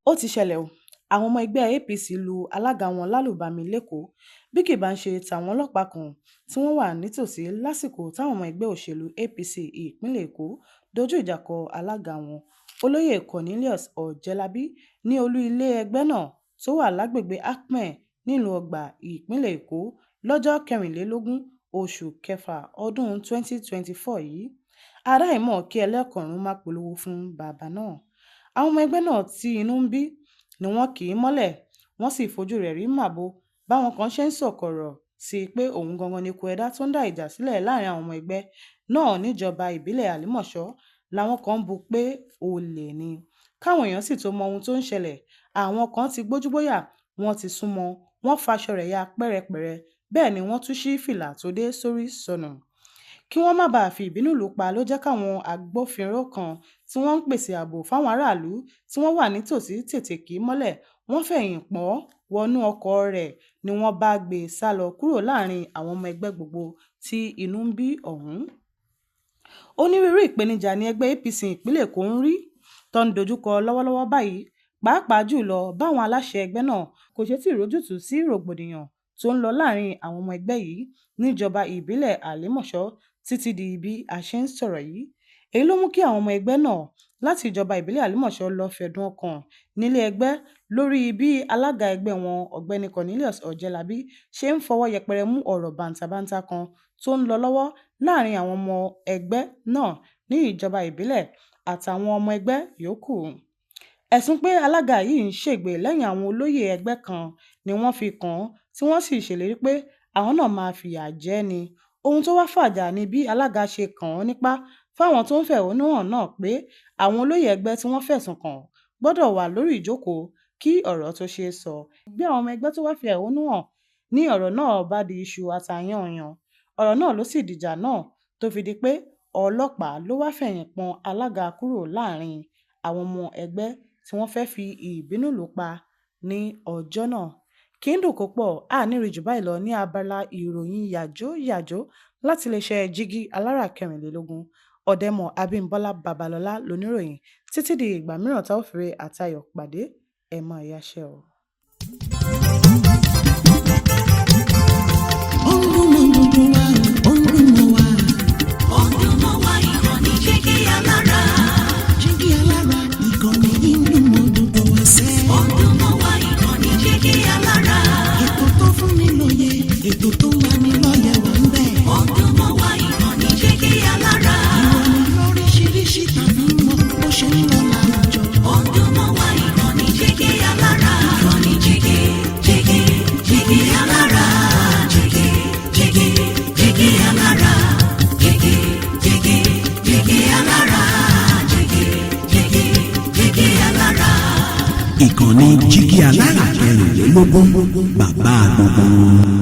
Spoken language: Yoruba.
Ó ti ṣẹlẹ̀ o, àwọn ọmọ ẹgbẹ́ APC lu alága wọn lálùbami lẹ́kọ̀ọ́ bí kì bá ń ṣe tàwọn ọlọ́pàá kan tí wọ́n wà nítòsí lásìkò táwọn ọmọ ẹgbẹ́ òṣèlú APC ìpínlẹ̀ Èkó dojú ìjà kọ alága wọn, Olóyè Cornelius Ọ̀jẹ́lábí ní olú ilé ẹgbẹ́ náà tó wà lágbègbè Acme nílùú Ọgbà ìpínlẹ̀ Èkó lọ́jọ́ 24 oṣù kẹfà ọdún 2024 yìí. Adáìmọ̀ kí ẹlẹ́kọ̀ọ́rùn má polówó fún bàbá náà. Àwọn ọmọ ẹgbẹ́ náà tí inú ń bí ni wọ́n kì í mọ́lẹ̀, wọ́n sì fojú rẹ̀ rí màbo báwọn kan ṣe ń sọ̀kọ̀rọ̀ sí pé òun gangan ni kúẹdá tó ń dá ìjà sílẹ̀ láàrin àwọn ọmọ ẹgbẹ́ náà níjọba ìbílẹ̀ Àlímọ̀ṣọ́, làwọn kan bú pé olè ni. Káwọn èèyàn sì tó mọ ohun tó ń ṣẹlẹ̀, àwọn kan ti gbójúgbóyà, wọ́n ti súnmọ́, wọ́n faṣọ rẹ̀ ya pẹ́rẹpẹ̀rẹ, bẹ́ẹ̀ ni wọ́n tún ṣí fìlà tó dé sórí sọnù. Kí wọ́n má bàa fi ìbínú lù pa ló jẹ́ káwọn agbófinró kan tí wọ́n ń pèsè ààbò fáwọn aráàlú tí wọ́n wà nítòsí tètè kì í mọ́lẹ̀, wọ́n fẹ̀yìn pọ́n wọnú ọkọ̀ rẹ̀ ni wọ́n bá gbé e sá lọ kúrò láàrin àwọn ọmọ ẹgbẹ́ gbogbo tí inú ń bí ọ̀hún. Onírúurú ìpèníjà ni ẹgbẹ́ APC ìpínlẹ̀ Èkó ń rí tó ń dojúkọ lọ́wọ́lọ́wọ́ báyìí, pàápàá jùlọ báwọn aláṣẹ ẹgbẹ́ náà kò ṣe tí ì rójútùú sí rògbòdìyàn tó ń lọ láàrin àwọn ọmọ ẹgbẹ́ yìí níjọba ìbílẹ̀ Àlímọ̀ṣọ́ títí di bí a ṣe ń sọ̀rọ̀ yìí. Èyí ló mú kí àwọn ọmọ ẹgbẹ́ náà láti ìjọba ìbílẹ̀ Àlímọ̀ṣọ́ lọ fẹ̀dùn ọkàn nílé ẹgbẹ́ lórí bí alága ẹgbẹ́ wọn ọ̀gbẹ́ni Cornelius Ọ̀jẹ́lábí ṣe ń fọwọ́ yẹpẹrẹ mú ọ̀rọ̀ bàǹtàbanta kan tó ń lọ lọ́wọ́ láàrin àwọn ọmọ ẹgbẹ́ náà ní ìjọba ìbílẹ̀ àtàwọn ọmọ ẹgbẹ́ yòókù. Ẹ̀sùn pé alága yìí ń ṣègbè lẹ́yìn àwọn olóyè ẹgbẹ́ kan ni wọ́n fi kàn án tí wọ́n sì ṣèlérí pé àwọn náà máa fìyà jẹ ni. Ohun tó wá fàjà ni bí alága ṣe kàn án nípá fáwọn tó ń fẹ̀hónú hàn náà pé àwọn olóyè ẹgbẹ́ tí wọ́n fẹ̀sùn kàn gbọ́dọ̀ wà lórí ìjókòó kí ọ̀rọ̀ tó ṣe sọ. Bí àwọn ọmọ ẹgbẹ́ tó wá fi ẹ̀hónú hàn ní ọ̀rọ̀ náà bá di iṣu àtàyànyàn, ọ̀rọ̀ náà ló sì dìjà náà tó fi di pé ọlọ́pàá ló wá fẹ̀yìn pọ́n alága kúrò láàrin àwọn ọmọ ẹgbẹ́ tí wọ́n fẹ́ fi ìbínú lù pa ní ọjọ́ náà. Kì í dùn kó pọ̀, a ní rí jù báyìí lọ ní abala ìròyìn yàjóyàjó láti iléeṣẹ́ Jígí Alára 24. Ọ̀dẹ́mọ̀ Abímbọ́lá Babalọ́lá lóníròyìn. Títí di ìgbà mìíràn tá ó fi re àtayọ̀ pàdé, ẹ máa yáṣẹ́ o. Jígí Alára ìkànnì ìlú mọ́dúndún wá sẹ́. Ọdúnmọ́ wa ìkànnì Jígí Alára. Ètò tó fún ni lóye, ètò tó wà ní lóye wà ń bẹ̀. Ọdúnmọ́ wa ìkànnì Jígí Alára. Ìròyìn lóríṣiríṣi tàbí mọ́ bó ṣe ń lọ láwùjọ. Ọdúnmọ́ wa ìkànnì Jígí Alára. Ìkànnì Jígí Alára. Jígí Alára. Jígí Alára. Ìkànnì Jígí Alára 24, bàbá gbogbo.